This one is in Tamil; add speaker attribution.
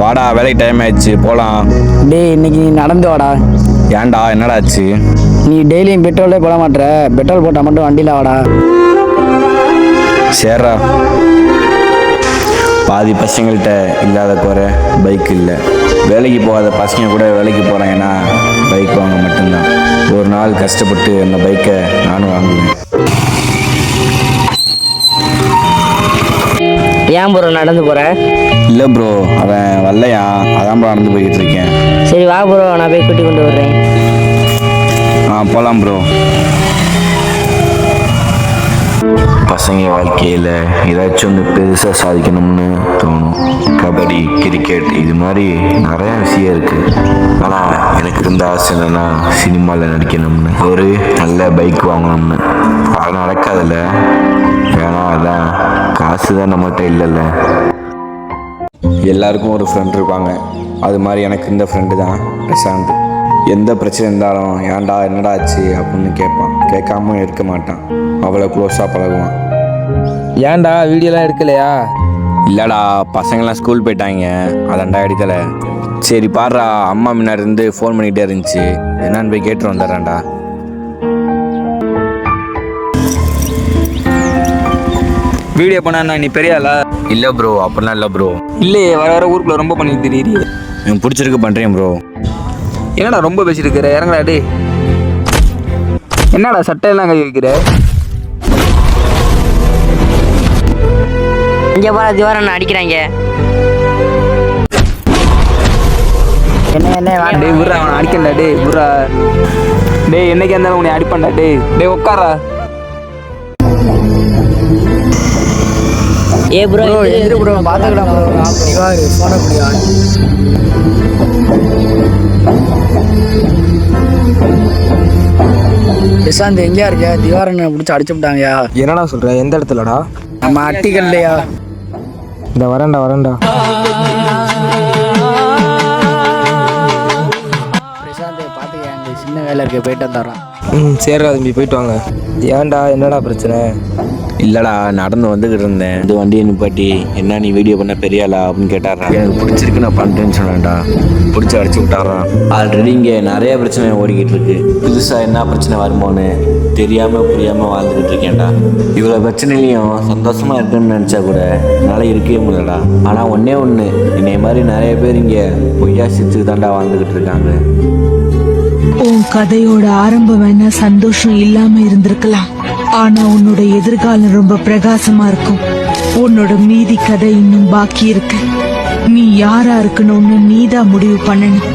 Speaker 1: வாடா, வேலைக்கு டைம் ஆயிடுச்சு, போகலாம்.
Speaker 2: டேய் இன்னைக்கு நீ நடந்து வாடா.
Speaker 1: ஏன்டா, என்னடா ஆச்சு?
Speaker 2: நீ டெய்லியும் பெட்ரோலே போட மாட்டேற, பெட்ரோல் போட்டால் மட்டும் வண்டியில் வாடா.
Speaker 1: சேர்றா. பாதி பசங்கள்கிட்ட இல்லாத குறை பைக் இல்லை. வேலைக்கு போகாத பசங்க கூட வேலைக்கு போகிறாங்கன்னா பைக் வாங்க மட்டும்தான். ஒரு நாள் கஷ்டப்பட்டு அந்த பைக்கை நானும் வாங்குவேன்.
Speaker 3: ஏன் ப்ரோ நடந்து போற?
Speaker 1: இல்லை ப்ரோ, அவன் வரலையா, அதான் ப்ரோ நடந்து போய்கிட்டு இருக்கேன்.
Speaker 3: சரி வா ப்ரோ, நான் போய் கூட்டி கொண்டு வர்றேன்.
Speaker 1: போகலாம் ப்ரோ. பசங்க வாழ்க்கையில் ஏதாச்சும் ஒன்று பெருசாக சாதிக்கணும்னு தோணும். கபடி, கிரிக்கெட் இது மாதிரி நிறையா விஷயம் இருக்குது. ஆனால் எனக்கு இருந்த ஆசை என்னென்னா சினிமாவில் நடிக்கணும்னு, ஒரு நல்ல பைக் வாங்கணும்னு. அது நடக்காதில்ல, ஏன்னா அதான் காசு தான் நம்மகிட்ட இல்லைல்ல. எல்லாருக்கும் ஒரு ஃப்ரெண்ட் இருப்பாங்க. அது மாதிரி எனக்கு இந்த ஃப்ரெண்டு தான் பிரசாந்த். எந்த பிரச்சனை இருந்தாலும் ஏன்டா என்னடா ஆச்சு அப்படின்னு கேட்பான். கேட்காம இருக்க மாட்டான். அவ்வளோ க்ளோஸாக பழகுவான்.
Speaker 4: ஏன்டா வீடியோலாம் எடுக்கலையா?
Speaker 1: இல்லைடா, பசங்களாம் ஸ்கூல் போயிட்டாங்க, அதான்டா எடுக்கலை. சரி பாடுறா, அம்மா முன்னாடி இருந்து ஃபோன் பண்ணிகிட்டே இருந்துச்சு, என்னான்னு போய் கேட்டு வந்துடுறேன்டா.
Speaker 4: வீடியோ பண்ணா நீ பெரியாளா?
Speaker 1: இல்லை ப்ரோ, அப்படிலாம் இல்லை ப்ரோ.
Speaker 4: இல்லையே, வர வர ஊருக்குள்ள ரொம்ப பண்ணிட்டு தெரியுது.
Speaker 1: எனக்கு பிடிச்சிருக்கு, பண்ணுறேன் ப்ரோ.
Speaker 4: என்னடா ரொம்ப பேசிட்டு இருக்கிற? இறங்கடா டே. என்னடா சட்டையெல்லாம் கை வைக்கிற?
Speaker 3: இங்கே போகிற திவாரன் அடிக்கிறாங்க.
Speaker 4: டே புரா, அவனை அடிக்கண்டா. டே புரா, டே என்னைக்கு இருந்தாலும் உன்னை அடிப்பான்டா. டே டே உட்காரா.
Speaker 3: ஏ ப்ரோ
Speaker 2: எதிர ப்ரோ பார்த்துக்கலாம் ப்ரோ. ஃபோனை பிடியா. பிரசாந்த் எங்கேயா இருக்கியா? திவாரனை பிடிச்சி அடிச்சு விட்டாங்கயா.
Speaker 4: என்னடா சொல்ற? எந்த இடத்துலடா?
Speaker 2: நம்ம அட்டிக்கல்லையா.
Speaker 4: இந்த வரேன்டா.
Speaker 2: பிரசாந்த் பார்த்துக்க, அங்கே சின்ன வேலை இருக்க, போயிட்டு வந்துடுறான்.
Speaker 4: சரிடா தம்பி, போயிட்டு வாங்க. ஏன்டா, என்னடா பிரச்சனை?
Speaker 1: இல்லைடா, நடந்து வந்துக்கிட்டு இருந்தேன். இந்த வண்டியை நிப்பாட்டி, என்ன நீ வீடியோ பண்ண பெரியாளா அப்படின்னு கேட்டாரா. எனக்கு பிடிச்சிருக்கு, நான் பண்ணுறேன்னு சொன்னேன்டா. பிடிச்சி அடிச்சு விட்டாரான். ஆல்ரெடி இங்கே நிறைய பிரச்சனை ஓடிக்கிட்டு இருக்கு. புதுசாக என்ன பிரச்சனை வருமோன்னு தெரியாமல் புரியாமல் வாழ்ந்துக்கிட்டு இருக்கேன்டா. இவ்வளோ பிரச்சனையிலையும் சந்தோஷமாக இருக்குன்னு நினச்சா கூட என்னால் இருக்கவே முடியலடா. ஆனால் ஒன்று என்னை மாதிரி நிறைய பேர் இங்கே பொய்யா சிரிச்சுக்கு தாண்டா வாழ்ந்துக்கிட்டு இருக்காங்க.
Speaker 5: உன் கதையோட ஆரம்பம் வேணா சந்தோஷம் இல்லாம இருந்திருக்கலாம், ஆனா உன்னோட எதிர்காலம் ரொம்ப பிரகாசமா இருக்கும். உன்னோட மீதி கதை இன்னும் பாக்கி இருக்கு. நீ யாரா இருக்கணும்னு நீதான் முடிவு பண்ணணும்.